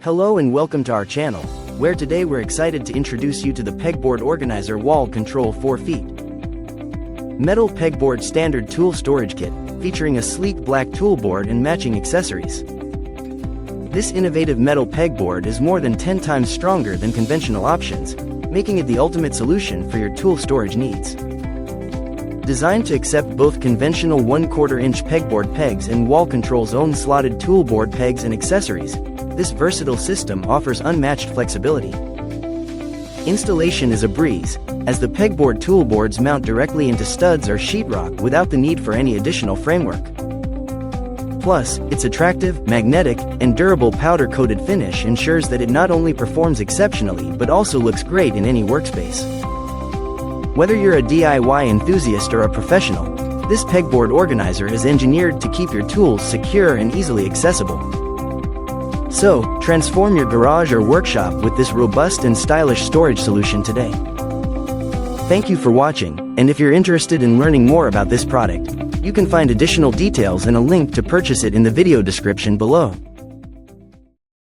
Hello and welcome to our channel, where today we're excited to introduce you to the Pegboard Organizer Wall Control 4 feet. Metal Pegboard Standard Tool Storage Kit, featuring a sleek black toolboard and matching accessories. This innovative metal pegboard is more than 10 times stronger than conventional options, making it the ultimate solution for your tool storage needs. Designed to accept both conventional 1/4-inch pegboard pegs and Wall Control's own slotted toolboard pegs and accessories, this versatile system offers unmatched flexibility. Installation is a breeze, as the pegboard toolboards mount directly into studs or sheetrock without the need for any additional framework. Plus, its attractive, magnetic, and durable powder-coated finish ensures that it not only performs exceptionally but also looks great in any workspace. Whether you're a DIY enthusiast or a professional, this pegboard organizer is engineered to keep your tools secure and easily accessible. So, transform your garage or workshop with this robust and stylish storage solution today. Thank you for watching, and if you're interested in learning more about this product, you can find additional details and a link to purchase it in the video description below.